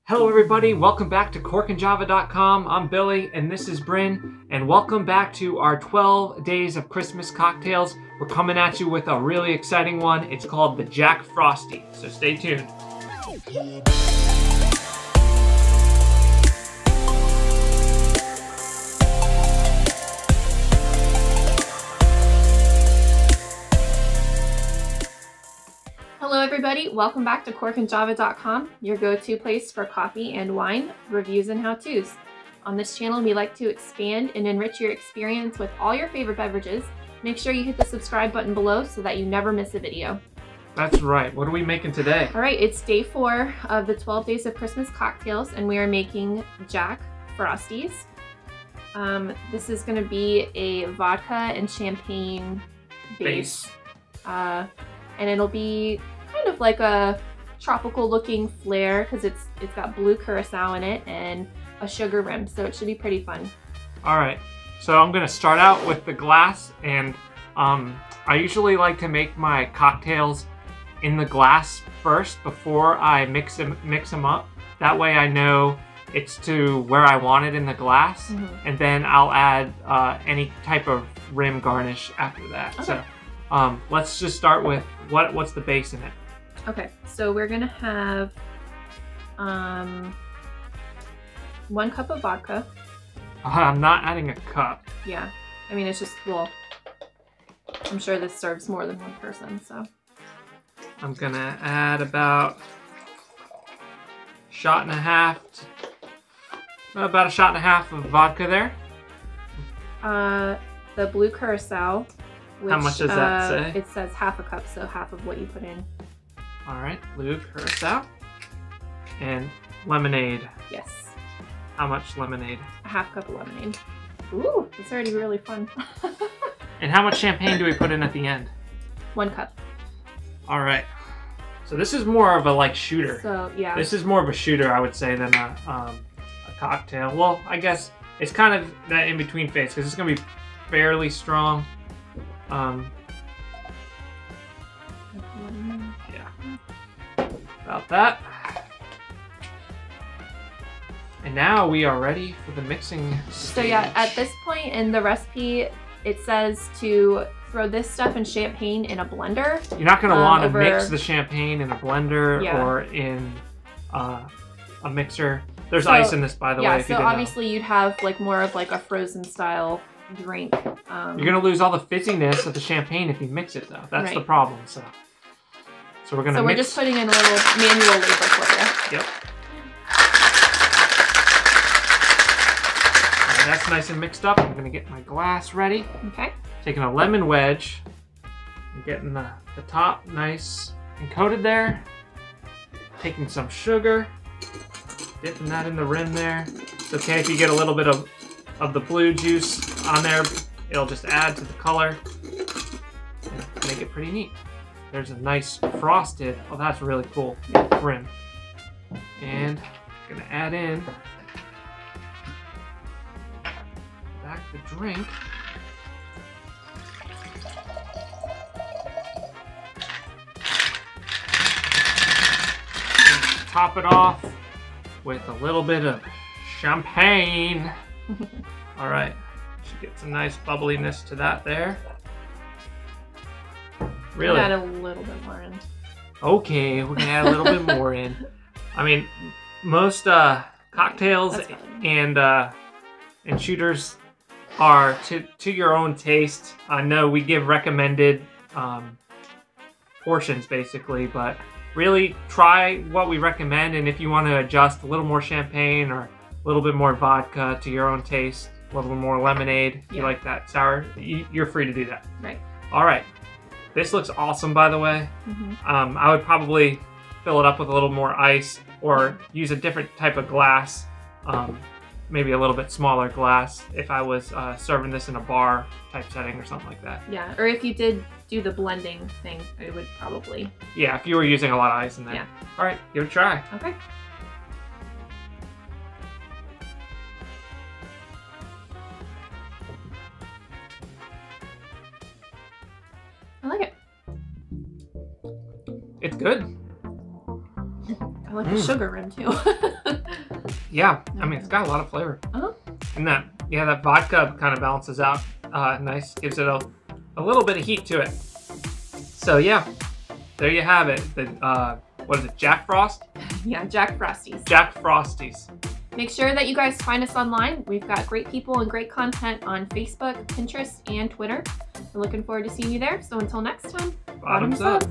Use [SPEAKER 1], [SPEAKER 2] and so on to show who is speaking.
[SPEAKER 1] Hello everybody, welcome back to corkandjava.com. I'm Billy and this is Bryn, and welcome back to our 12 days of Christmas cocktails. We're coming at you with a really exciting one. It's called the Jack Frosty, so stay tuned.
[SPEAKER 2] Hello everybody, welcome back to corkandjava.com, your go-to place for coffee and wine, reviews and how-tos. On this channel, we like to expand and enrich your experience with all your favorite beverages. Make sure you hit the subscribe button below so that you never miss a video.
[SPEAKER 1] That's right. What are we making today?
[SPEAKER 2] All right, it's day 4 of the 12 days of Christmas cocktails, and we are making Jack Frosties. This is going to be a vodka and champagne base. And it'll be kind of like a tropical looking flair because it's got blue curacao in it and a sugar rim, so it should be pretty fun.
[SPEAKER 1] All right, so I'm gonna start out with the glass, and I usually like to make my cocktails in the glass first before I mix them up. That way I know it's to where I want it in the glass, and then I'll add any type of rim garnish after that.
[SPEAKER 2] Okay.
[SPEAKER 1] So let's just start with what's the base in it.
[SPEAKER 2] Okay, so we're gonna have 1 cup of vodka.
[SPEAKER 1] I'm not adding a cup.
[SPEAKER 2] Yeah, I mean it's just, well, I'm sure this serves more than one person, so.
[SPEAKER 1] I'm gonna add about a shot and a half of vodka there.
[SPEAKER 2] The blue curacao. Which,
[SPEAKER 1] how much does that say?
[SPEAKER 2] It says half a cup, so half of what you put in.
[SPEAKER 1] All right, blue curacao. And lemonade.
[SPEAKER 2] Yes.
[SPEAKER 1] How much lemonade?
[SPEAKER 2] A half cup of lemonade. Ooh, it's already really fun.
[SPEAKER 1] And how much champagne do we put in at the end?
[SPEAKER 2] 1 cup.
[SPEAKER 1] All right. So this is more of a like shooter.
[SPEAKER 2] So yeah.
[SPEAKER 1] This is more of a shooter, I would say, than a cocktail. Well, I guess it's kind of that in between phase because it's gonna be fairly strong. Yeah, about that. And now we are ready for the mixing stage.
[SPEAKER 2] So yeah, at this point in the recipe, it says to throw this stuff and champagne in a blender.
[SPEAKER 1] You're not going to want to mix the champagne in a blender
[SPEAKER 2] Yeah.
[SPEAKER 1] or in a mixer. There's ice in this, by the way.
[SPEAKER 2] Yeah,
[SPEAKER 1] if you
[SPEAKER 2] so
[SPEAKER 1] didn't
[SPEAKER 2] obviously you'd have like more of like a frozen style drink.
[SPEAKER 1] You're gonna lose all the fizziness of the champagne if you mix it, though. That's the problem. So we're gonna.
[SPEAKER 2] So we're just putting in a little manual labor for you.
[SPEAKER 1] Yep. All right, that's nice and mixed up. I'm gonna get my glass ready.
[SPEAKER 2] Okay.
[SPEAKER 1] Taking a lemon wedge and getting the top nice and coated there. Taking some sugar, dipping that in the rim there. It's okay if you get a little bit of the blue juice on there. It'll just add to the color and make it pretty neat. There's a nice frosted, oh that's really cool, rim. And I'm gonna add in back the drink. And top it off with a little bit of champagne. All right, should get some nice bubbliness to that there. Really?
[SPEAKER 2] Add a little bit more in.
[SPEAKER 1] Okay, we're gonna add a little bit more in. I mean, most cocktails and shooters are to your own taste. I know we give recommended portions basically, but really try what we recommend, and if you want to adjust a little more champagne or a little bit more vodka to your own taste, a little more lemonade, if you like that sour, you're free to do that.
[SPEAKER 2] Right.
[SPEAKER 1] All right. This looks awesome, by the way. I would probably fill it up with a little more ice or use a different type of glass, maybe a little bit smaller glass if I was serving this in a bar type setting or something like that.
[SPEAKER 2] Yeah, or if you did do the blending thing, I would probably.
[SPEAKER 1] Yeah, if you were using a lot of ice in there.
[SPEAKER 2] Yeah.
[SPEAKER 1] All right, give it a try.
[SPEAKER 2] Okay. I like it.
[SPEAKER 1] It's good.
[SPEAKER 2] I like the sugar rim too.
[SPEAKER 1] Yeah, I mean, it's got a lot of flavor.
[SPEAKER 2] Uh-huh.
[SPEAKER 1] And that vodka kind of balances out nice, gives it a little bit of heat to it. So yeah, there you have it. The what is it, Jack Frost?
[SPEAKER 2] Yeah, Jack Frosties.
[SPEAKER 1] Jack Frosties.
[SPEAKER 2] Make sure that you guys find us online. We've got great people and great content on Facebook, Pinterest, and Twitter. We're looking forward to seeing you there. So until next time,
[SPEAKER 1] Bottoms up.